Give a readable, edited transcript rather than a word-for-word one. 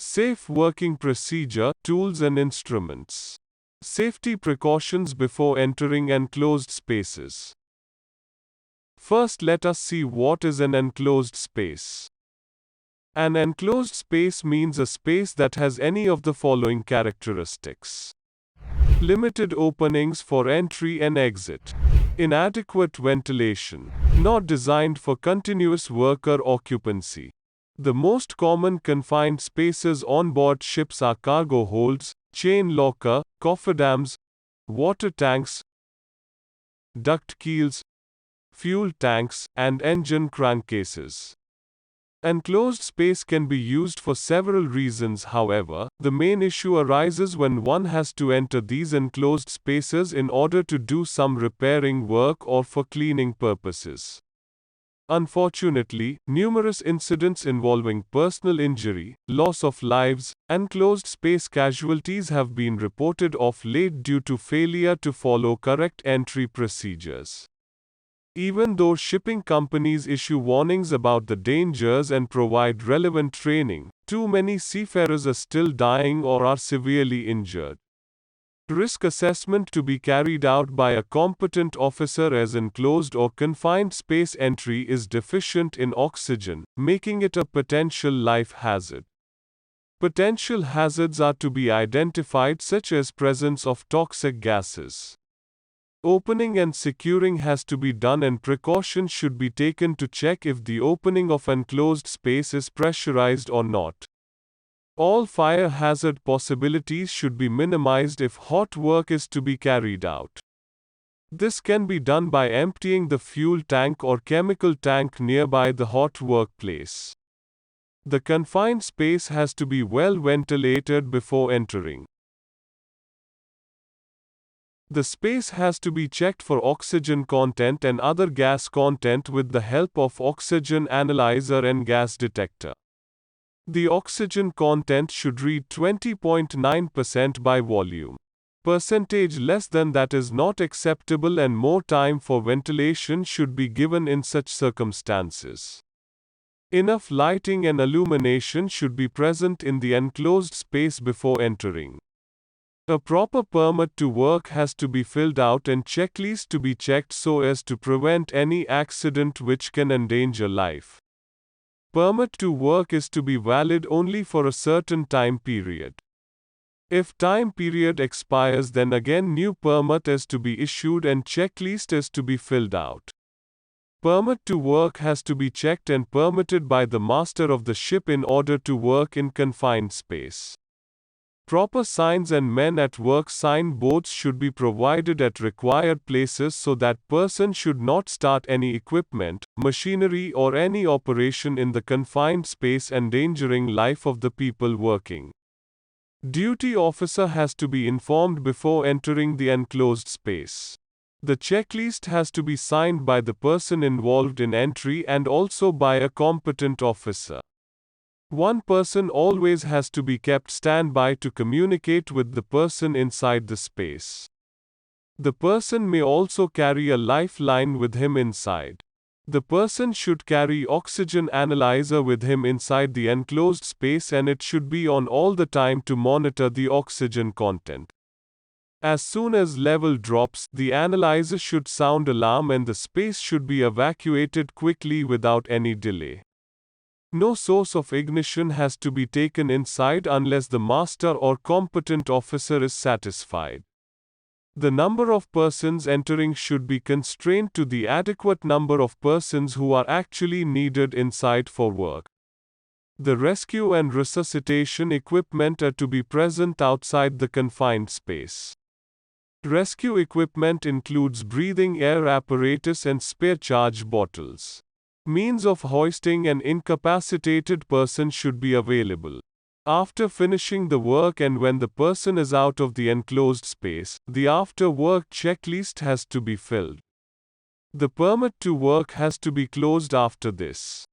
Safe working procedure, tools and instruments. Safety precautions before entering enclosed spaces. First, let us see what is an enclosed space. An enclosed space means a space that has any of the following characteristics: limited openings for entry and exit, inadequate ventilation, not designed for continuous worker occupancy. The most common confined spaces on board ships are cargo holds, chain locker, cofferdams, water tanks, duct keels, fuel tanks, and engine crankcases. Enclosed space can be used for several reasons. However, the main issue arises when one has to enter these enclosed spaces in order to do some repairing work or for cleaning purposes. Unfortunately, numerous incidents involving personal injury, loss of lives, and closed space casualties have been reported of late due to failure to follow correct entry procedures. Even though shipping companies issue warnings about the dangers and provide relevant training, too many seafarers are still dying or are severely injured. Risk assessment to be carried out by a competent officer as enclosed or confined space entry is deficient in oxygen, making it a potential life hazard. Potential hazards are to be identified, such as presence of toxic gases. Opening and securing has to be done, and precautions should be taken to check if the opening of enclosed space is pressurized or not. All fire hazard possibilities should be minimized if hot work is to be carried out. This can be done by emptying the fuel tank or chemical tank nearby the hot workplace. The confined space has to be well ventilated before entering. The space has to be checked for oxygen content and other gas content with the help of oxygen analyzer and gas detector. The oxygen content should read 20.9% by volume. Percentage less than that is not acceptable, and more time for ventilation should be given in such circumstances. Enough lighting and illumination should be present in the enclosed space before entering. A proper permit to work has to be filled out and checklist to be checked so as to prevent any accident which can endanger life. Permit to work is to be valid only for a certain time period. If time period expires, then again new permit is to be issued and checklist is to be filled out. Permit to work has to be checked and permitted by the master of the ship in order to work in confined space. Proper signs and men at work sign boards should be provided at required places so that person should not start any equipment, machinery or any operation in the confined space endangering life of the people working. Duty officer has to be informed before entering the enclosed space. The checklist has to be signed by the person involved in entry and also by a competent officer. One person always has to be kept standby to communicate with the person inside the space. The person may also carry a lifeline with him inside. The person should carry oxygen analyzer with him inside the enclosed space, and it should be on all the time to monitor the oxygen content. As soon as level drops, the analyzer should sound alarm and the space should be evacuated quickly without any delay. No source of ignition has to be taken inside unless the master or competent officer is satisfied. The number of persons entering should be constrained to the adequate number of persons who are actually needed inside for work. The rescue and resuscitation equipment are to be present outside the confined space. Rescue equipment includes breathing air apparatus and spare charge bottles. Means of hoisting an incapacitated person should be available. After finishing the work and when the person is out of the enclosed space, the after-work checklist has to be filled. The permit to work has to be closed after this.